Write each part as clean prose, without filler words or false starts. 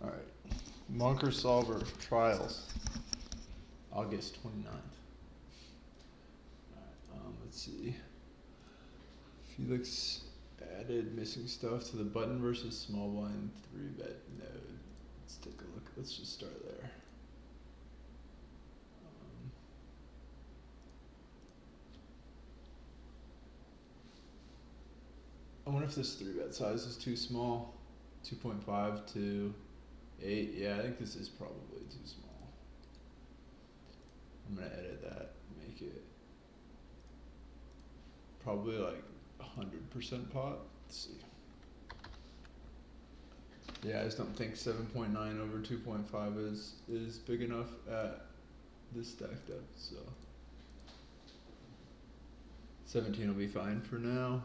Alright. Monk or Solver Trials. August 29th. Alright, let's see. Felix added missing stuff to the button versus small blind 3-bet node. Let's take a look. Let's just start there. I wonder if this 3-bet size is too small. 2.5 to 8. Yeah, I think this is probably too small. I'm gonna edit that, make it probably like 100% pot. Let's see. Yeah, I just don't think 7.9 over 2.5 is big enough at this stack depth. So 17 will be fine for now.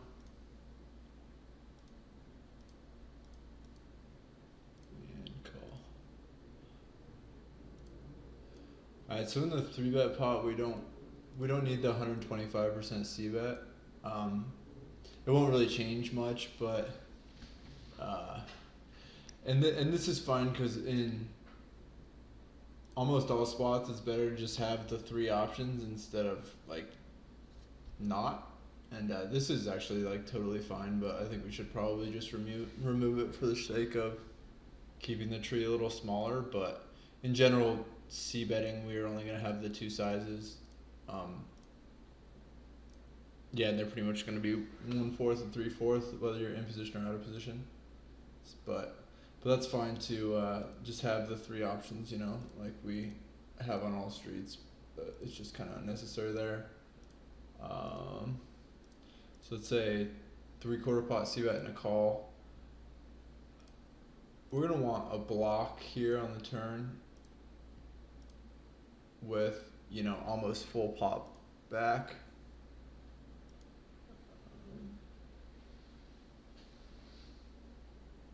Alright, so in the 3-bet pot, we don't need the 125% c-bet. It won't really change much, but and this is fine because in almost all spots, it's better to just have the 3 options instead of like not. And this is actually like totally fine, but I think we should probably just remove it for the sake of keeping the tree a little smaller. But in general, c-betting, we are only going to have the 2 sizes. Yeah, and they're pretty much going to be 1/4 and 3/4, whether you're in position or out of position. But that's fine to just have the 3 options, you know, like we have on all streets. But it's just kind of unnecessary there. So let's say 3/4 pot c-bet and a call. We're going to want a block here on the turn with, you know, almost full pop back.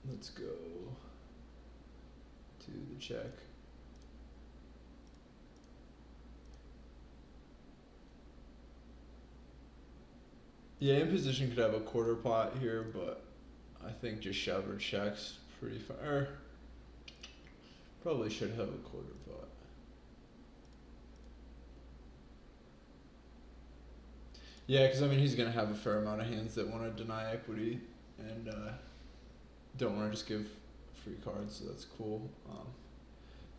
Let's go to the check. Yeah, in position could have a 1/4 pot here, but I think just shove or checks pretty far. Probably should have a 1/4 pot. Yeah, because I mean he's gonna have a fair amount of hands that want to deny equity and don't want to just give free cards, so that's cool.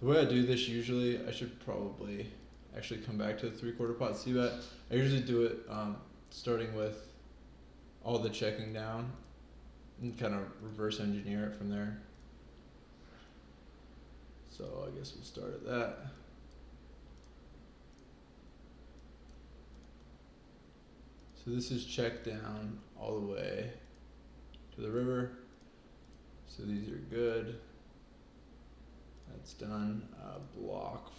The way I do this usually, I should probably actually come back to the 3/4 pot c-bet. I usually do it starting with all the checking down and kind of reverse engineer it from there. So I guess we'll start at that. So this is check down all the way to the river. So these are good. That's done. Block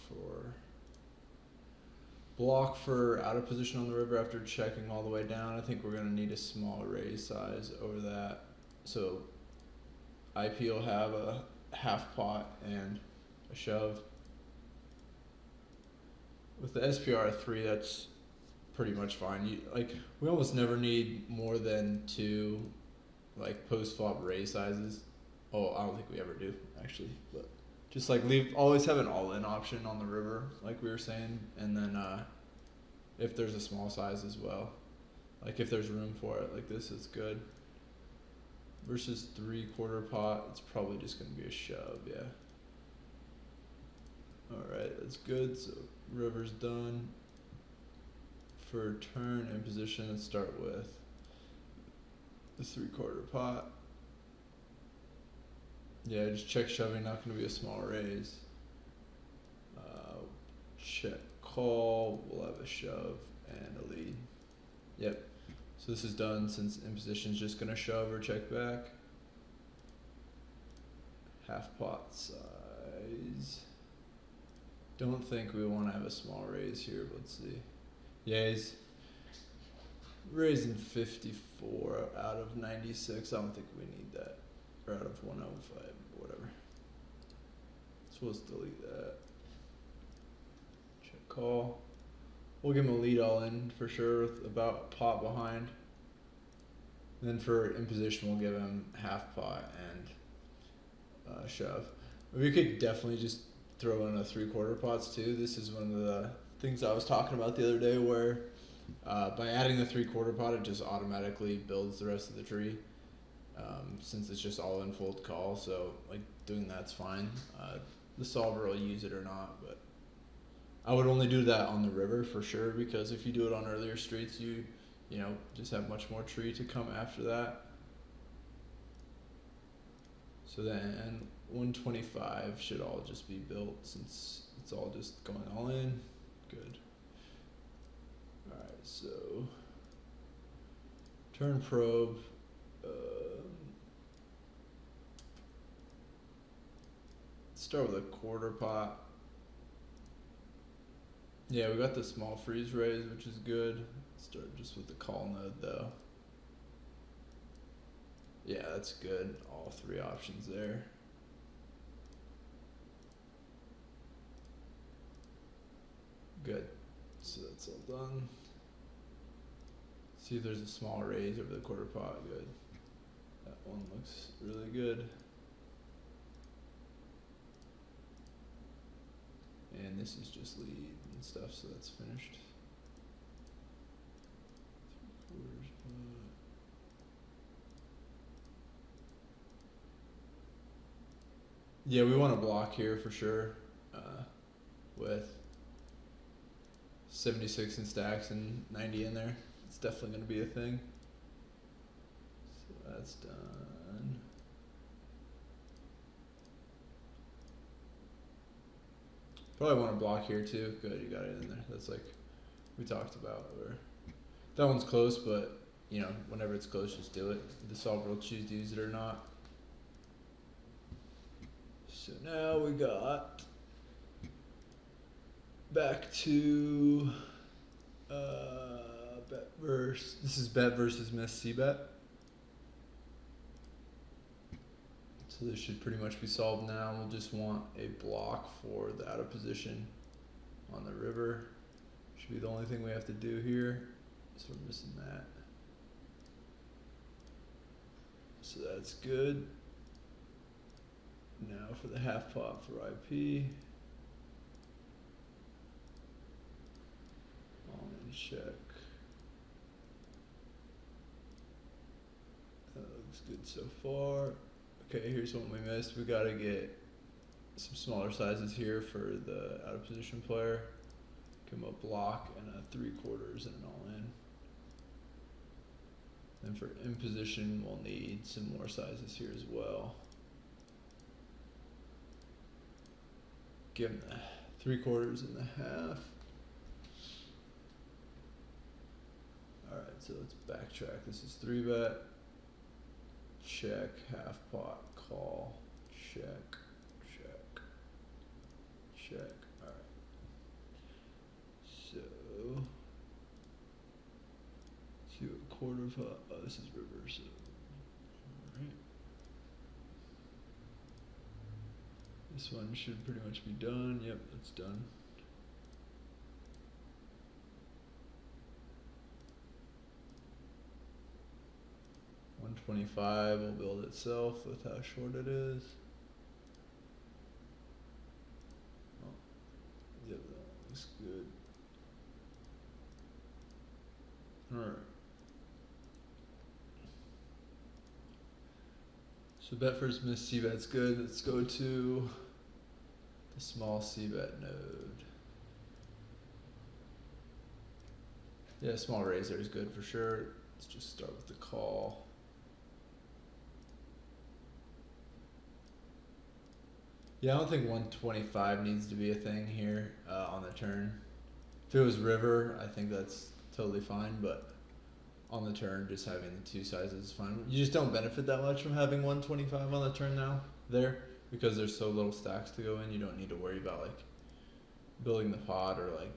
for out of position on the river after checking all the way down. I think we're gonna need a small raise size over that. So IP will have a half pot and a shove. With the SPR 3, that's pretty much fine. We almost never need more than 2 like post flop raise sizes. Oh, I don't think we ever do actually, but just like always have an all-in option on the river, like we were saying, and then if there's a small size as well, like if there's room for it, like this is good. Versus 3/4 pot, it's probably just gonna be a shove, yeah. All right, that's good. So river's done. For turn in position, let's start with the 3/4 pot. Yeah, just check shoving, not going to be a small raise. Check call, we'll have a shove and a lead. Yep. So this is done since in position is just going to shove or check back. Half pot size. Don't think we want to have a small raise here, but let's see. Yeah, he's raising 54 out of 96. I don't think we need that. Or out of 105, whatever. So let's delete that. Check call. We'll give him a lead all in for sure with about a pot behind. And then for in position, we'll give him half pot and shove. We could definitely just throw in a 3/4 pots too. This is one of the things I was talking about the other day, where by adding the 3/4 pot, it just automatically builds the rest of the tree. Since it's just all in fold call, so like doing that's fine. The solver will use it or not, but I would only do that on the river for sure, because if you do it on earlier streets, you know, just have much more tree to come after that. So then 125 should all just be built, since it's all just going all in. Good. Alright, so turn probe. Start with a 1/4 pot. Yeah, we got the small freeze raise, which is good. Start just with the call node though. Yeah, that's good. All 3 options there. Good. So that's all done. See if there's a small raise over the 1/4 pot. Good. That one looks really good. And this is just lead and stuff, so that's finished. 3/4 pot. Yeah, we want to block here for sure, with 76 in stacks and 90 in there. It's definitely going to be a thing. So that's done. Probably want to block here too. Good, you got it in there. That's like we talked about. Or that one's close, but you know, whenever it's close, just do it. The solver will choose to use it or not. So now we got back to bet versus. This is bet versus miss C bet. So this should pretty much be solved now. We'll just want a block for the out of position on the river. Should be the only thing we have to do here. So we're missing that. So that's good. Now for the half pot for IP. All in check. That looks good so far. Okay, here's what we missed. We gotta get some smaller sizes here for the out of position player. Give him a block and a 3/4 and an all in. And for in position, we'll need some more sizes here as well. Give him the 3/4 and the half. Alright, so let's backtrack. This is 3-bet. Check, half pot, call, check, check, check. Alright. So, 2/4 pot. Oh, this is reverse. Alright. This one should pretty much be done. Yep, it's done. $125 will build itself with how short it is. Oh, yep, that looks good. Alright. So bet first miss C bet's good. Let's go to the small C bet node. Yeah, small raise there is good for sure. Let's just start with the call. Yeah, I don't think 125 needs to be a thing here on the turn. If it was river, I think that's totally fine, but on the turn, just having the 2 sizes is fine. You just don't benefit that much from having 125 on the turn now there, because there's so little stacks to go in. You don't need to worry about like building the pot or like,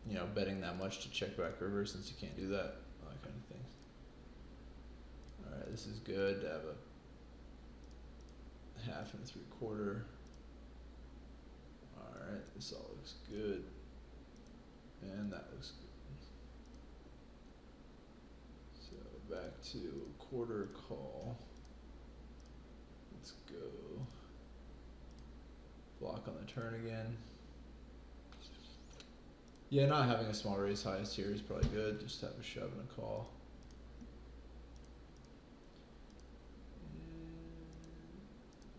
you know, betting that much to check back river, since you can't do that, all that kind of things. Alright, this is good to have a half and 3/4. Alright, this all looks good. And that looks good. So back to 1/4 call. Let's go. turn again. Yeah, not having a small raise highest here is probably good. Just have a shove and a call.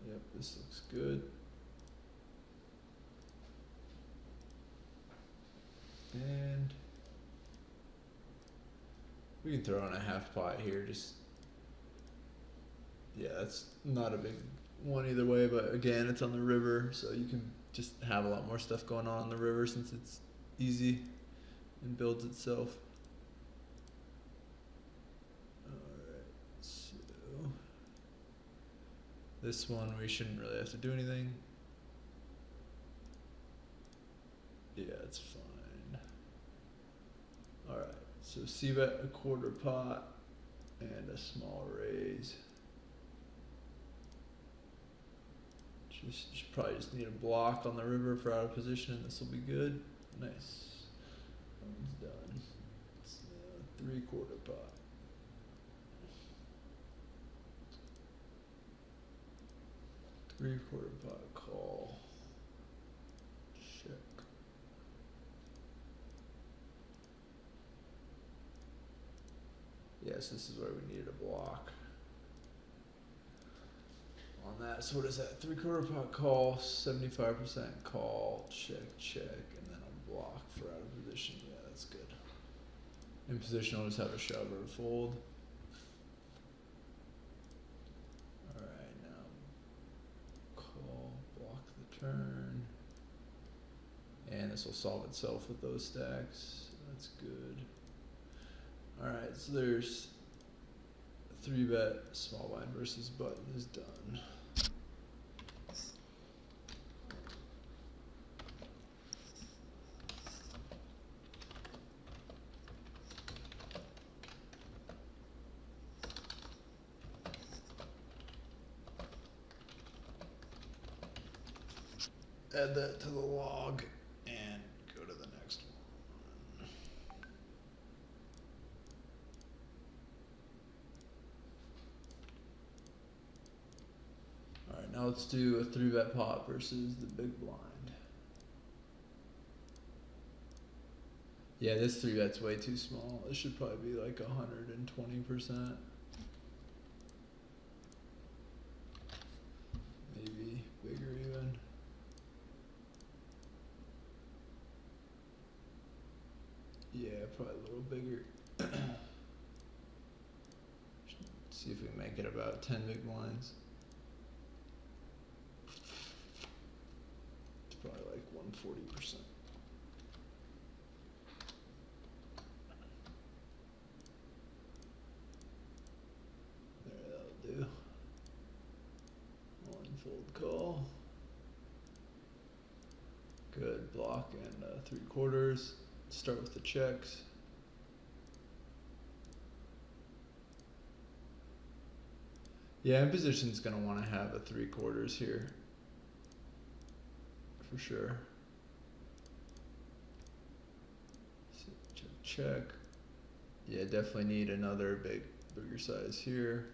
Yep, this looks good. And we can throw in a half pot here. Just, yeah, that's not a big one either way, but again, it's on the river, so you can just have a lot more stuff going on the river since it's easy and builds itself. Alright, so this one we shouldn't really have to do anything. Yeah, it's fine. Alright, so c-bet a quarter pot and a small raise. Just probably just need a block on the river for out of position, and this will be good. Nice. That one's done. It's a 3/4 pot. Three-quarter pot call. Check. Yes, this is where we needed a block. On that, so what is that? 3/4 pot call, 75% call, check, check, and then a block for out of position. Yeah, that's good. In position, I'll just have a shove or a fold. Alright, now call, block the turn. And this will solve itself with those stacks. That's good. Alright, so there's 3-bet small blind versus button is done. Add that to the log and go to the next one. Alright, now let's do a 3-bet pot versus the big blind. Yeah, this 3-bet's way too small. It should probably be like 120%. Maybe bigger even. Yeah, probably a little bigger. See if we can make it about 10 big blinds. It's probably like 140%. There, that'll do. One fold call. Good, block and 3/4. Start with the checks. Yeah, in position's gonna want to have a 3/4 here for sure. So check, check. Yeah, definitely need another bigger size here.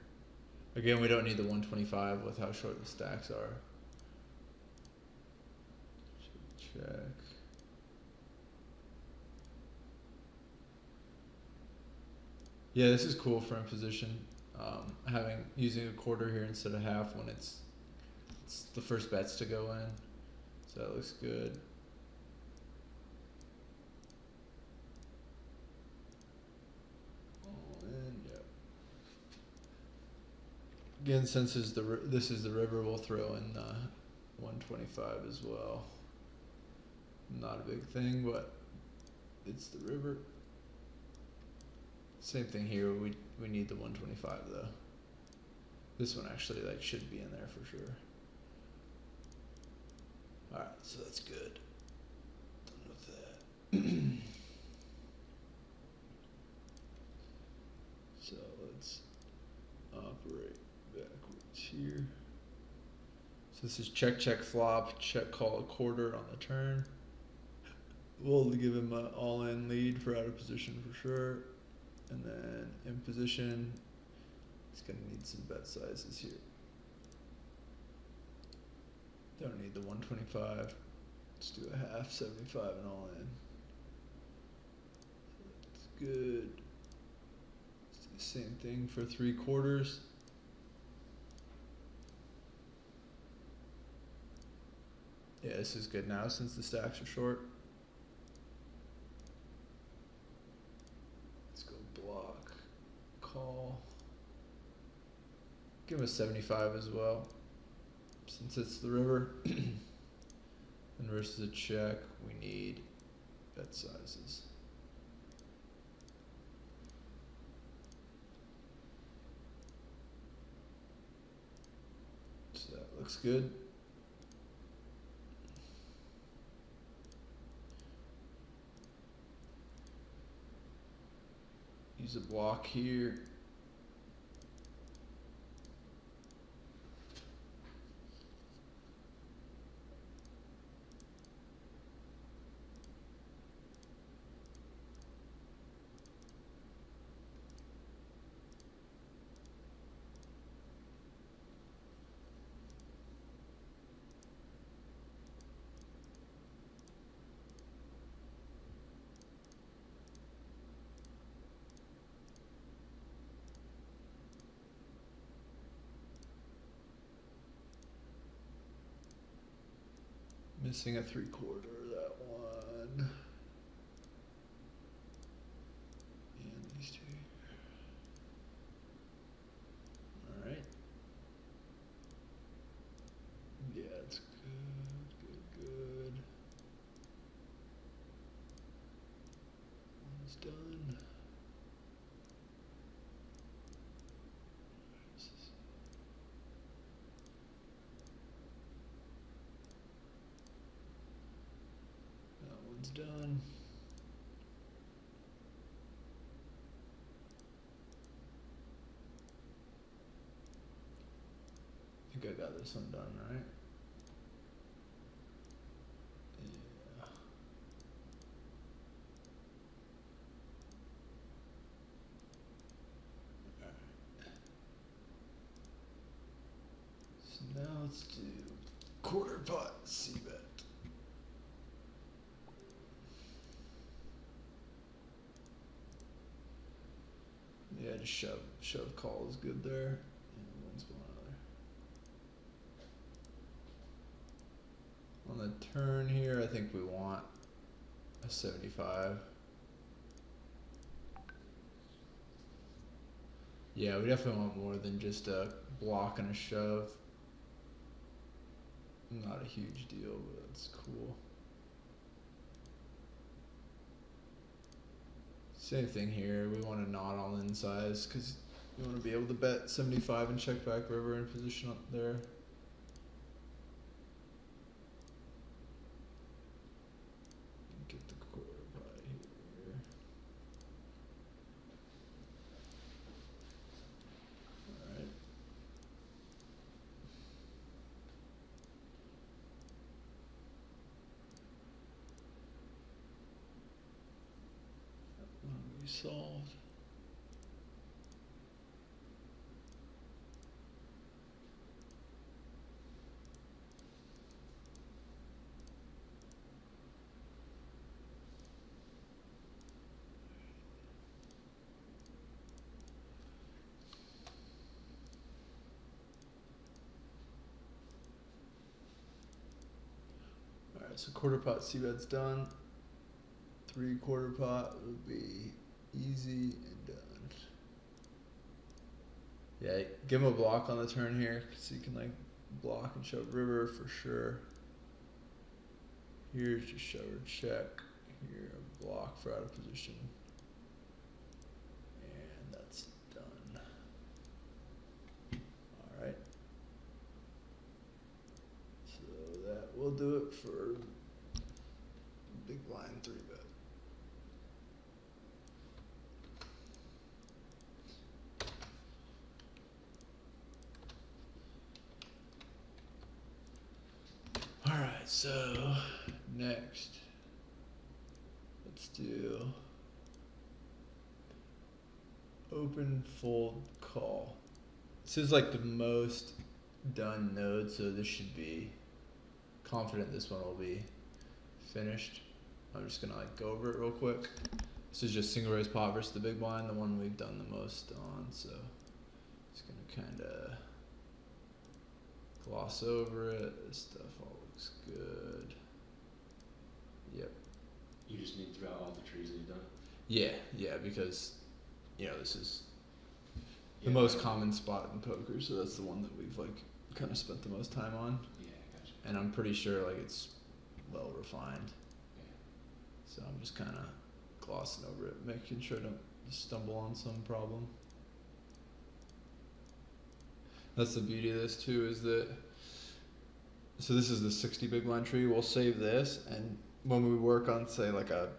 Again, we don't need the 125 with how short the stacks are. Check, check. Yeah, this is cool for in position. Using a quarter here instead of half when it's the first bets to go in. So that looks good. All in, yeah. Again, since this is the river, we'll throw in 125 as well. Not a big thing, but it's the river. Same thing here. We need the 125 though. This one actually like should be in there for sure. All right, so that's good. Done with that. So let's operate backwards here. So this is check, check, flop, check, call a quarter on the turn. We'll give him an all-in lead for out of position for sure. And then in position, he's gonna need some bet sizes here. Don't need the 125. Let's do a half, 75 and all in. That's good. Let's do the same thing for 3/4. Yeah, this is good now since the stacks are short. Let's go block, call. Give him a 75 as well. Since it's the river. And versus a check, we need bet sizes. So that looks good. Use a block here. Missing a 3/4, that one. And these two. Alright. Yeah, it's good. One's done. That one's done. I think I got this one done, right? Yeah. Alright. So now let's do 1/4 pot C-bet. Yeah, just shove call is good there. And one's going on the turn here, I think we want a 75. Yeah, we definitely want more than just a block and a shove. Not a huge deal, but that's cool. Same thing here, we want a not all in size because you want to be able to bet 75 and check back river in position up there. Get the 1/4 pot here. Alright. That one we solved. Alright, so 1/4 pot C-bet's done. 3/4 pot would be easy and done. Yeah, give him a block on the turn here, so you can like block and shove river for sure. Here's just shove or check. Here, a block for out of position. And that's done. Alright. So that will do it for big blind 3-bet. Alright, so next, let's do open, fold, call. This is like the most done node, so this should be confident this one will be finished. I'm just gonna like go over it real quick. This is just single raise pot versus the big blind, the one we've done the most on, so just gonna kinda gloss over it. This stuff all looks good. Yep. You just need throughout all the trees that you've done? Yeah, because this is the most common spot in poker, so that's the one that we've like kind of spent the most time on. Yeah, gotcha. And I'm pretty sure like it's well refined. Yeah. So I'm just kind of glossing over it, making sure I don't stumble on some problem. That's the beauty of this too, is that, so this is the 60 big blind tree. We'll save this, and when we work on say like a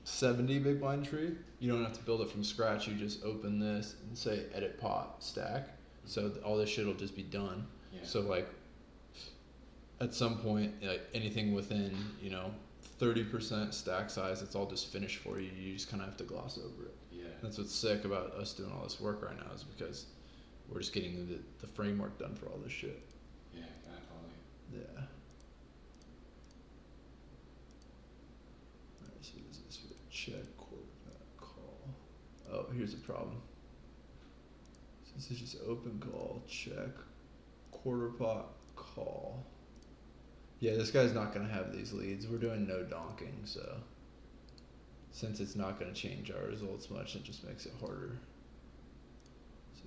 70 big blind tree, you don't have to build it from scratch. You just open this and say edit pot stack. So all this shit will just be done. Yeah. So like at some point, like anything within 30% stack size, it's all just finished for you. You just kind of have to gloss over it. Yeah. That's what's sick about us doing all this work right now, is because we're just getting the framework done for all this shit. Yeah, I follow you. Yeah. Alright, so this is for the check, quarterback, call. Oh, here's a problem. So this is just open call, check, quarter pot, call. Yeah, this guy's not going to have these leads. We're doing no donking, so since it's not going to change our results much, it just makes it harder. So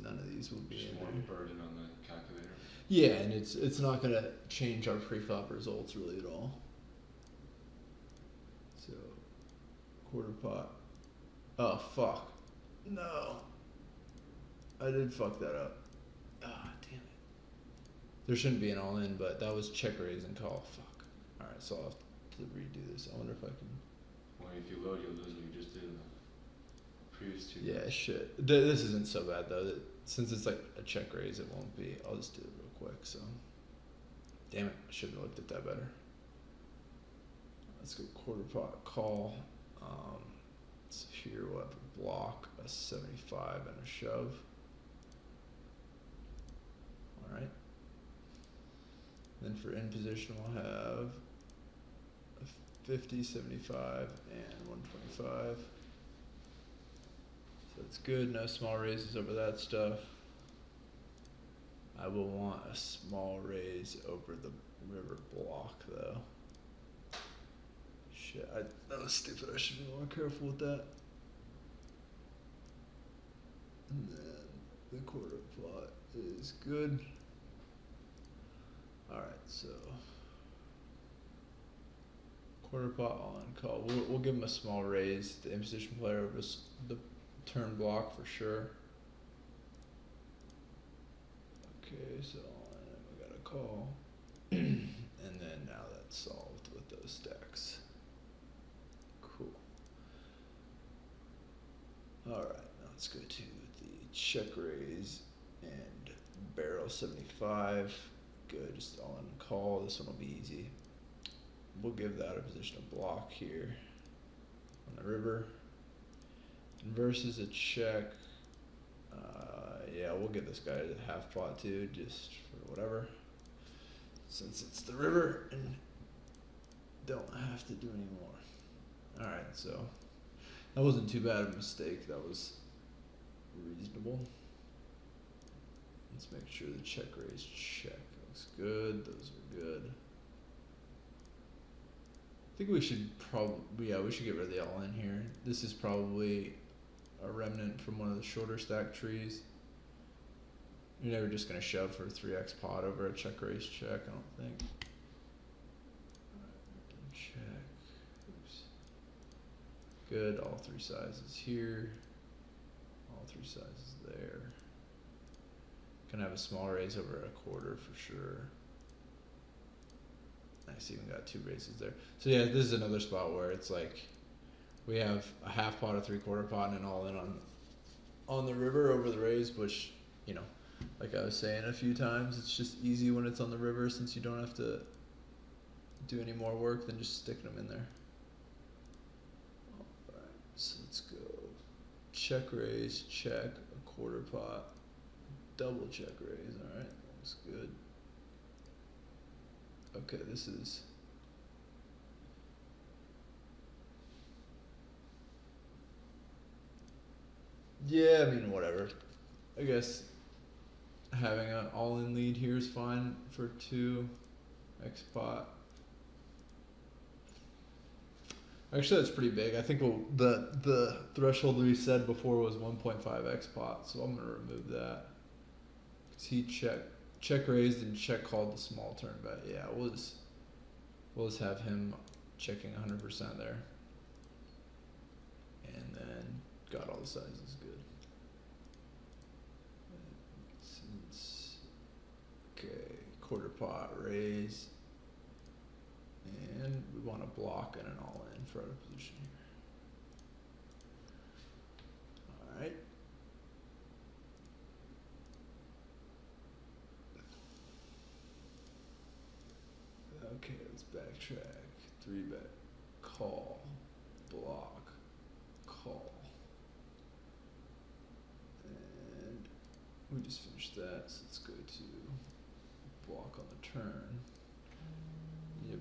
none of these will be just in more there. burden on the calculator. Yeah, and it's not going to change our pre-flop results really at all. So, quarter pot. Oh, fuck. No. I did fuck that up. Ah, damn it. There shouldn't be an all-in, but that was check raise and call. Fuck. Alright, so I'll have to redo this. I wonder if I can... Well, if you load, you'll lose what you just did in the previous two. Yeah, shit. This isn't so bad, though. Since it's like a check raise, it won't be. I'll just do it real quick, so... Damn it. I should have looked at that better. Let's go quarter pot, call. So here we'll have a block, a 75, and a shove. Alright. Then for in position, we'll have a 50, 75, and 125. So that's good. No small raises over that stuff. I will want a small raise over the river block, though. Shit, that was stupid. I should be more careful with that. And then the quarter plot is good. Alright, so quarter pot on call. We'll give him a small raise. The imposition player over the turn block for sure. Okay, so we got a call. And then now that's solved with those stacks. Cool. Alright, now let's go to the check raise and barrel 75. Good, just all in call. This one will be easy. We'll give that a position of block here on the river. And versus a check, yeah, we'll give this guy a half pot too, just for whatever. Since it's the river and don't have to do any more. Alright, so that wasn't too bad of a mistake. That was reasonable. Let's make sure the check raise check looks good. Those are good. I think we should we should get rid of the all in here. This is probably a remnant from one of the shorter stack trees. You're never just gonna shove for a 3x pot over a check raise check, I don't think. Alright, check. Oops. Good, all three sizes here. All three sizes there. Gonna have a small raise over a quarter for sure. Nice, even got two raises there. So yeah, this is another spot where it's like we have a half pot, a 3/4 pot, and an all in on the river over the raise, which, like I was saying a few times, it's just easy when it's on the river since you don't have to do any more work than just sticking them in there. Alright, so let's go check raise, check, a quarter pot, double check raise. Alright, looks good. Okay, this is. Yeah, I mean, whatever. I guess having an all-in lead here is fine for 2 X pot. Actually, that's pretty big. I think the threshold we said before was 1.5 X pot, so I'm gonna remove that. 'Cause he check raised and check called the small turn bet. Yeah, we'll just have him checking 100% there, and then got all the sizes good. Since okay, quarter pot raise, and we want to block and an all in for out of position here. All right. Okay, let's backtrack. 3-bet, call, block, call, and we just finished that. So let's go to block on the turn. Yep.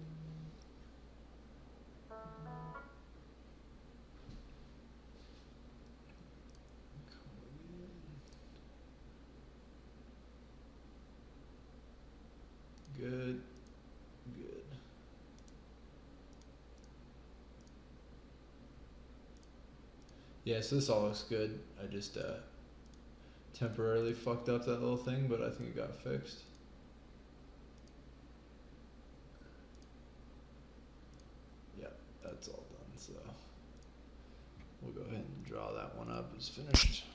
Good, good. Yeah, so this all looks good. I just temporarily fucked up that little thing, but I think it got fixed. Yep, that's all done, so we'll go ahead and draw that one up as finished.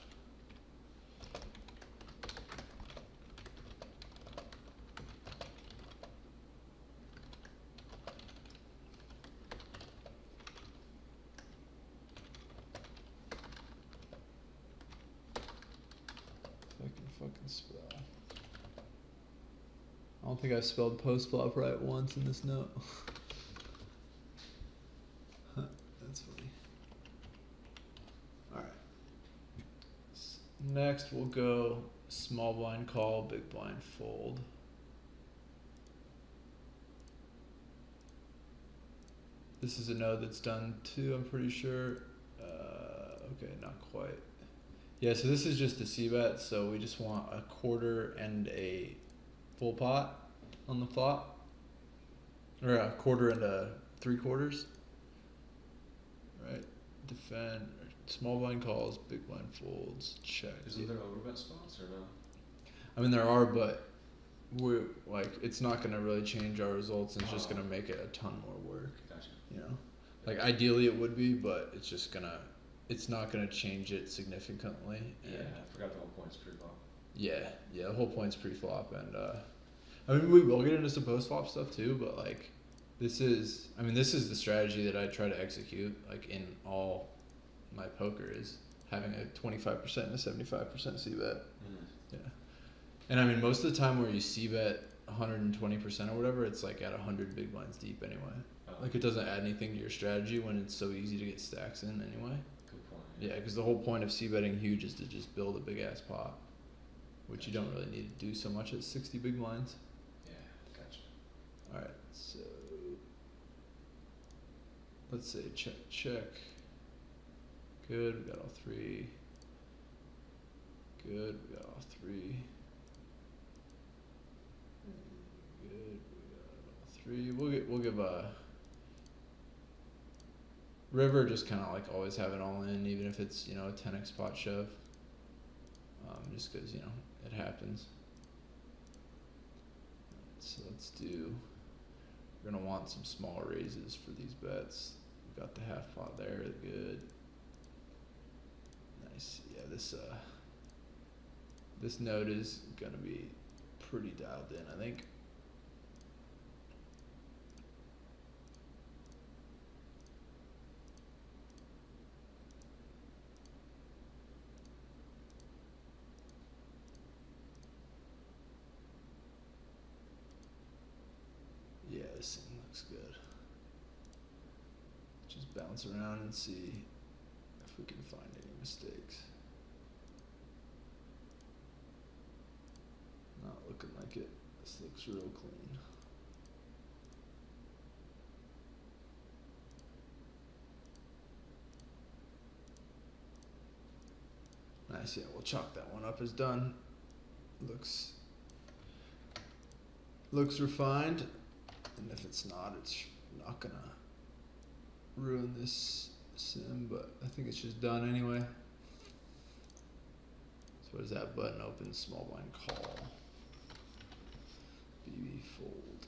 Fucking spell. I don't think I spelled post flop right once in this note. That's funny. Alright. Next we'll go small blind call, big blind fold. This is a node that's done too, I'm pretty sure. Okay, not quite. Yeah, so this is just a c-bet, so we just want a quarter and a full pot on the flop. Or a quarter and a 3/4. Right? Defend, small blind calls, big blind folds, check. Isn't there overbet spots or no? I mean, there are, but we're like, it's not gonna really change our results, and it's just gonna make it a ton more work. Gotcha. You know? Like, ideally it would be, but it's not gonna change it significantly. Yeah, I forgot the whole point's pre-flop. Yeah, the whole point's pre-flop, and I mean, we will get into some post-flop stuff too, but like, this is the strategy that I try to execute, like, in all my poker, is having a 25% and a 75% c-bet. Yeah, and I mean, most of the time where you c-bet 120% or whatever, it's like at 100 big blinds deep anyway. Like, it doesn't add anything to your strategy when it's so easy to get stacks in anyway. Good point. Yeah, because the whole point of c-betting huge is to just build a big ass pot, which you don't really need to do so much at 60 big blinds. Yeah, gotcha. All right, so let's say check. Good, we got all 3. Good, we got all 3. Good, we got all 3. We'll give a river, just kind of like always have it all in, even if it's, you know, a 10x pot shove. Just because, you know, it happens. So let's do. We're gonna want some small raises for these bets. We got the half pot there, good. Nice. Yeah, this node is gonna be pretty dialed in, I think. Yeah, this thing looks good. Just bounce around and see if we can find any mistakes. Not looking like it. This looks real clean. nice. Yeah, we'll chalk that one up as done. Looks refined, and if it's not, it's not gonna ruin this sim, but I think it's just done anyway. So what is that button? Open, small blind call, BB fold.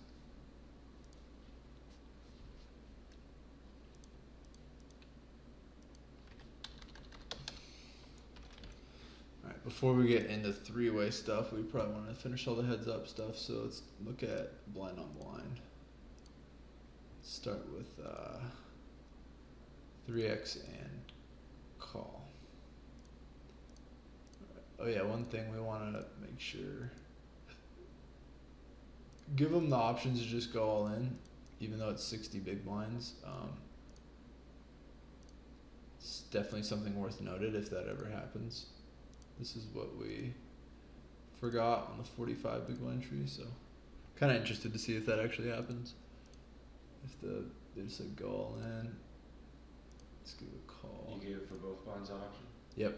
Alright, before we get into three-way stuff, we probably want to finish all the heads up stuff, so let's look at blind on blind. Start with 3x and call. Oh yeah, one thing we want to make sure, give them the options to just go all in, even though it's 60 big blinds. It's definitely something worth noted if that ever happens. This is what we forgot on the 45 big blind tree, so kind of interested to see if that actually happens. If they just like go all in, let's give a call. You gave it for both blinds that option? Yep.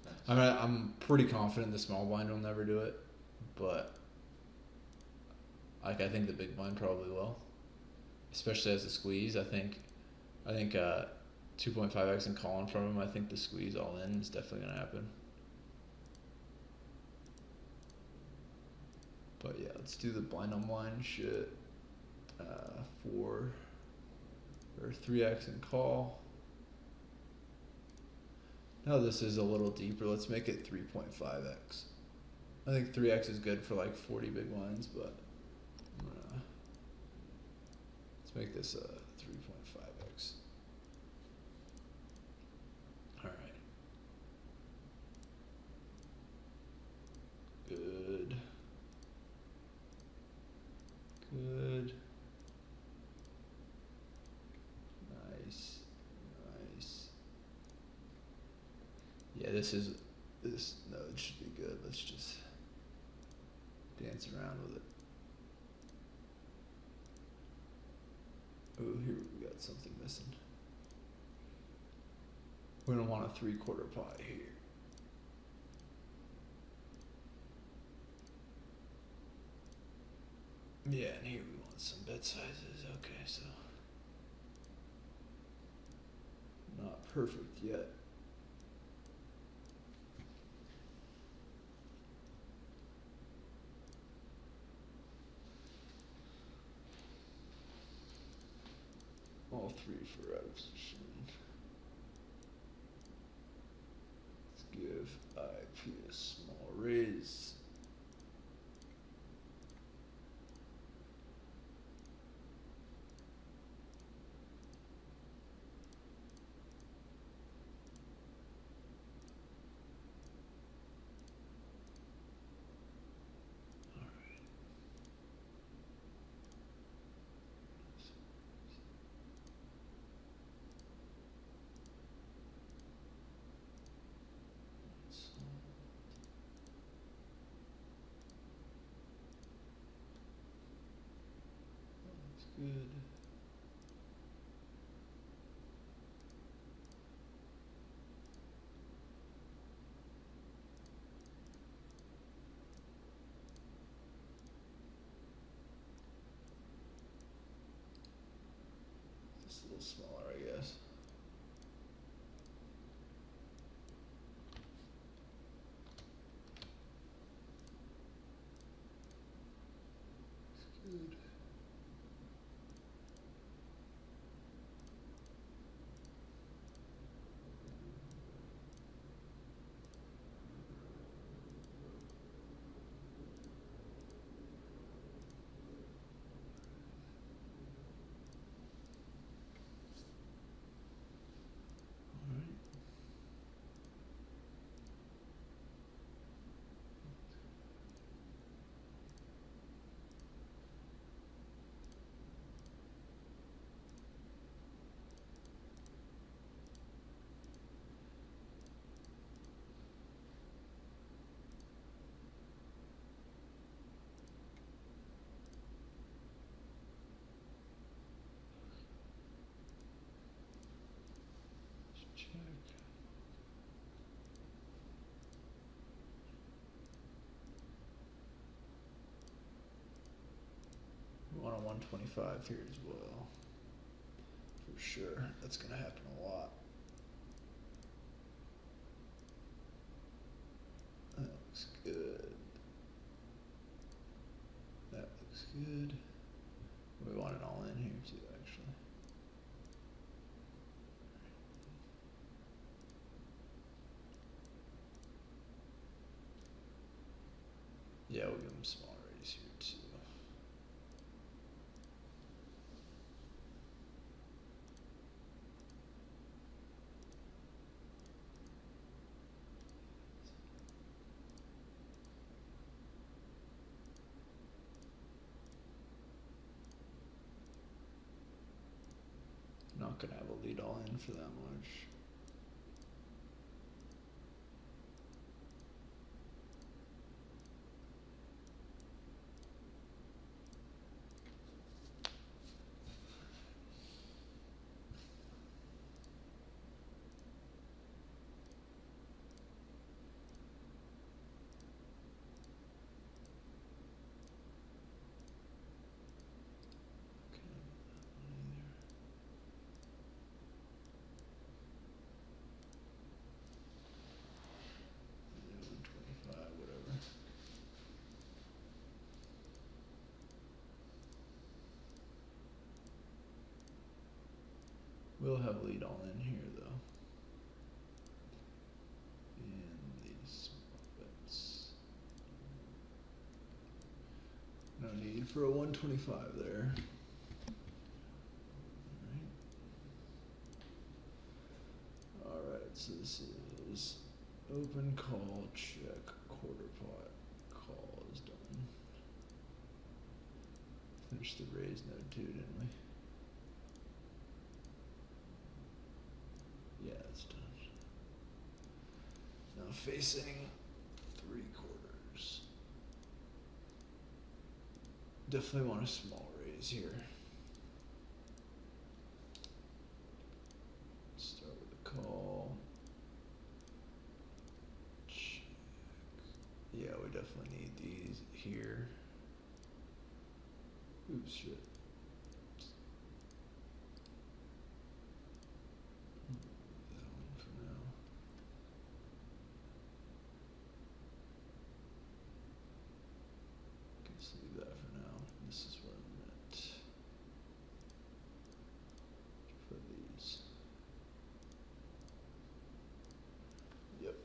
Nice. I mean, I'm pretty confident the small blind will never do it, but like I think the big blind probably will, especially as a squeeze. I think 2.5x and calling from him. I think the squeeze all in is definitely gonna happen. But yeah, let's do the blind on blind shit. 3x and call. Now this is a little deeper. Let's make it 3.5x. I think 3x is good for like 40 big blinds, but let's make this 3.5x. All right. Good. Good. Nice. Nice. Yeah, no, it should be good. Let's just dance around with it. Oh, here we got something missing. We're gonna want a 3/4 pot here. Yeah, and here we want some bet sizes. Okay, so not perfect yet. All three for out of position. Let's give IP a small raise. Good. Just a little smaller, I guess. Good. We want a 125 here as well. For sure. That's going to happen a lot. That looks good. That looks good. We want it all in here too, actually. Yeah, we'll give them small raise here too. Not gonna have a lead all in for that much. We'll have lead all in here though. And these bets. No need for a 125 there. Alright, so this is open call, check, quarter pot. Call is done. Finished the raise node too, didn't we? Yeah, it's done. Now facing 3/4. Definitely want a small raise here. Start with a call. Check. Yeah, we definitely need these here. Oops, shit. That one for now. Let's leave that for now. This is where I'm at for these. Yep.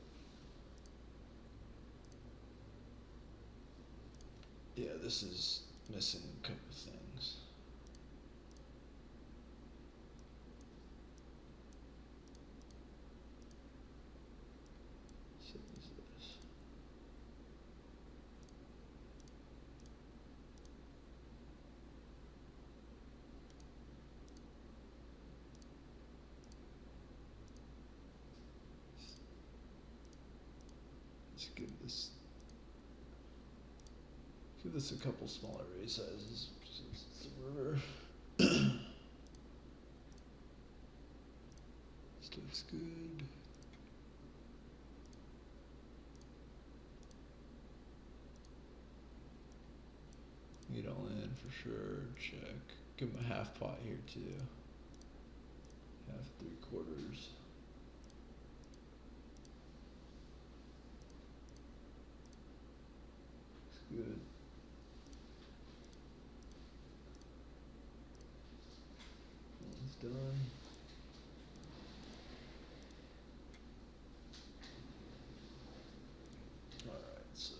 Yeah, this is missing a couple things. So is this. Let's give this a couple smaller raise sizes. Since it's the river. This looks good. Get all in for sure. Check. Give him a half pot here too. Half 3/4. Good. One's done. Alright, so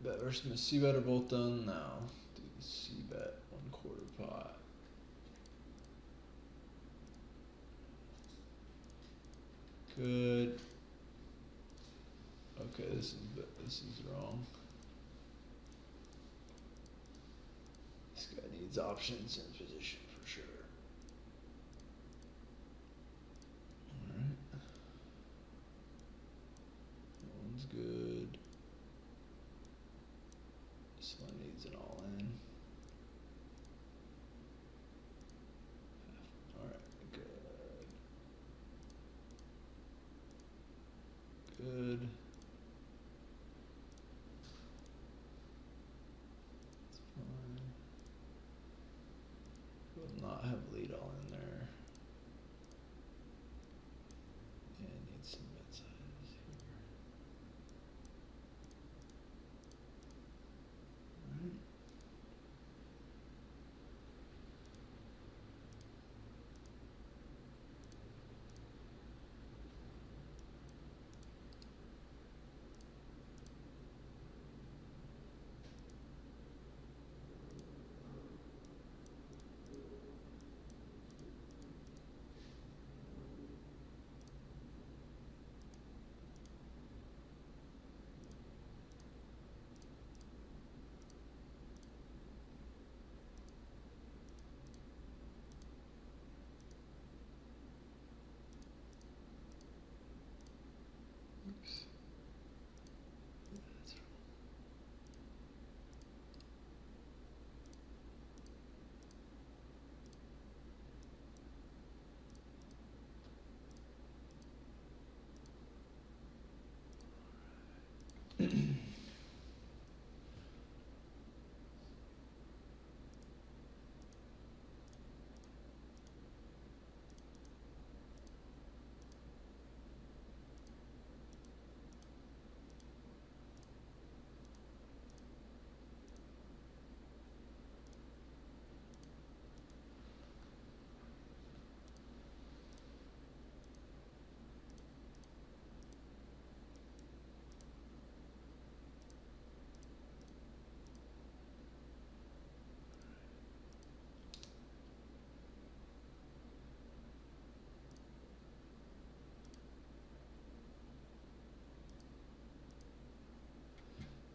bet versus Miss C-bet are both done now. Do the C-bet 1/4 pot. Good. Okay, this is wrong. This guy needs options in position for sure. Alright. That one's good. This one needs an all in. Alright, good. Good. not have lead all in there. Yeah, need some mid sizes here. Alright. Oops. That's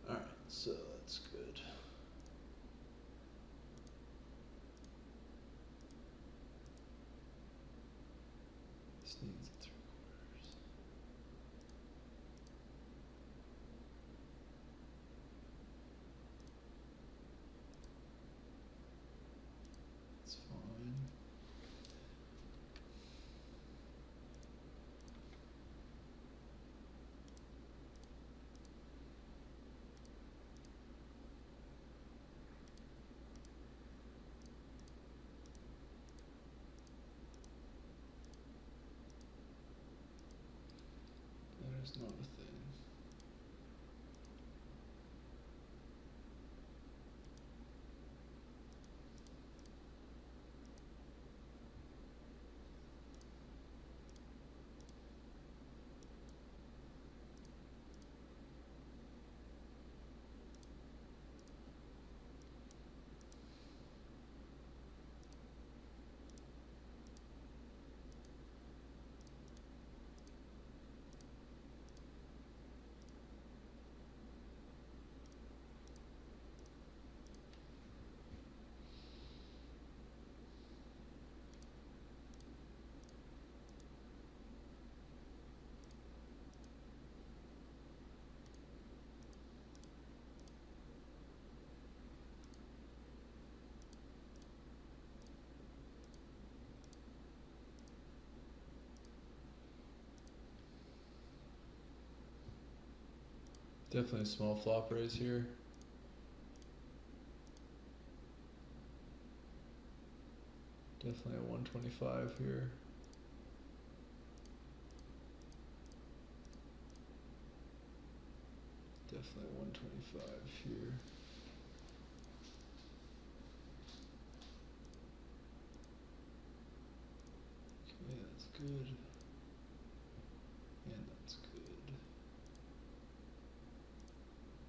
Alright, so that's good. This needs a 3/4. That's fine. That is not a thing. Definitely a small flop raise here. Definitely a 125 here. Definitely 125 here. Okay, that's good. And that's good.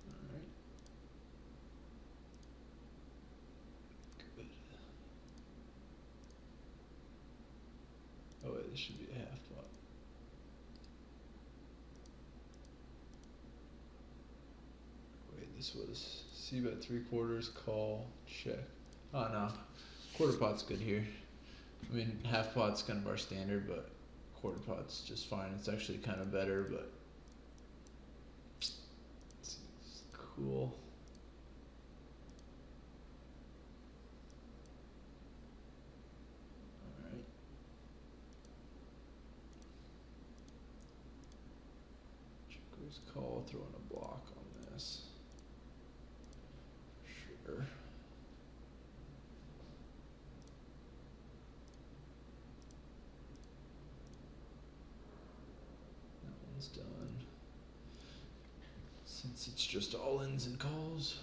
Alright. Good. Oh wait, this should be a half pot. Wait, this was c-bet 3/4, call, check. Oh no, quarter pot's good here. I mean, half pot's kind of our standard, but quarter pot's just fine. It's actually kind of better, but it's cool. Alright. Checkers call, throwing a block on this. Sure. Since it's just all ins and calls.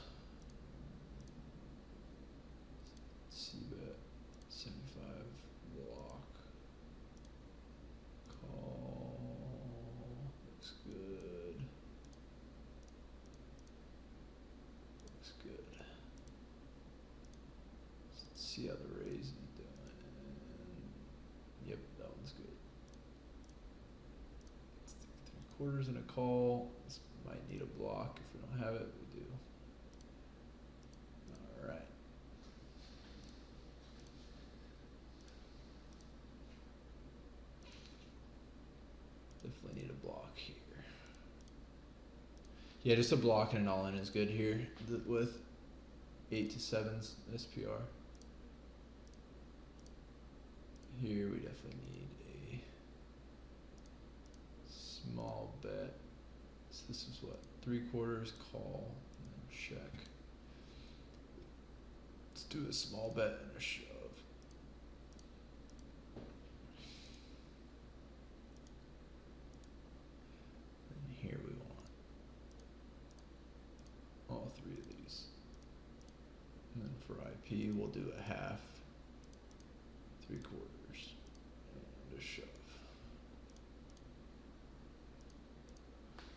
See bet 75 block. Call looks good. Looks good. Let's see how the raise is doing. Yep, that one's good. 3/4 and a call. This might need a block. If we don't have it, we do. Alright. Definitely need a block here. Yeah, just a block and an all-in is good here with 8 to 7's SPR. Here we definitely need a small bet. So this is what, 3/4 call and then check. Let's do a small bet and a shove. And here we want all three of these. And then for IP we'll do a half, 3/4, and a shove.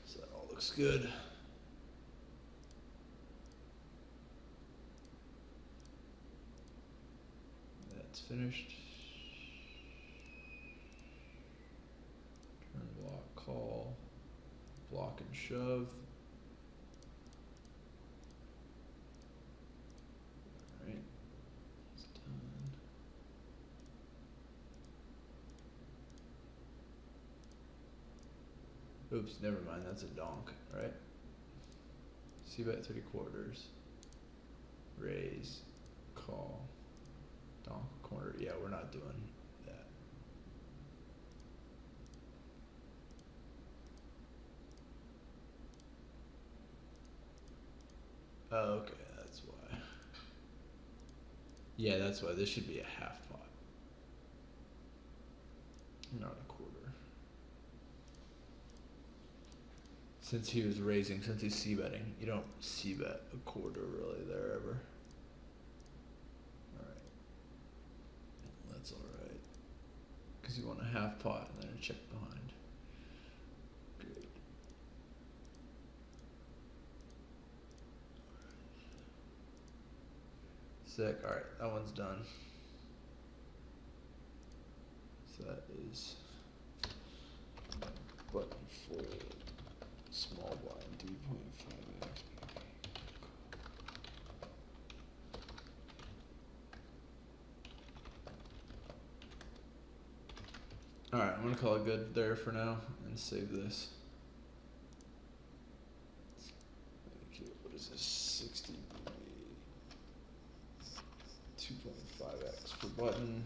So that all looks good. That's finished. Turn block, call, block and shove. Alright, it's done. Oops, never mind, that's a donk, right? C bet 3/4. Raise, call, donk, corner. Yeah, we're not doing that. Oh, okay, that's why. Yeah, that's why this should be a half pot, not a quarter. Since he was raising, since he's c-betting, you don't c-bet a quarter really there ever. Alright. That's alright. Because you want a half pot and then a check behind. Good. Sick. Alright, that one's done. So that is button fold. Small blind 3.5x. Alright, I'm gonna call it good there for now and save this. Okay, what is this? 60 2.5x per button.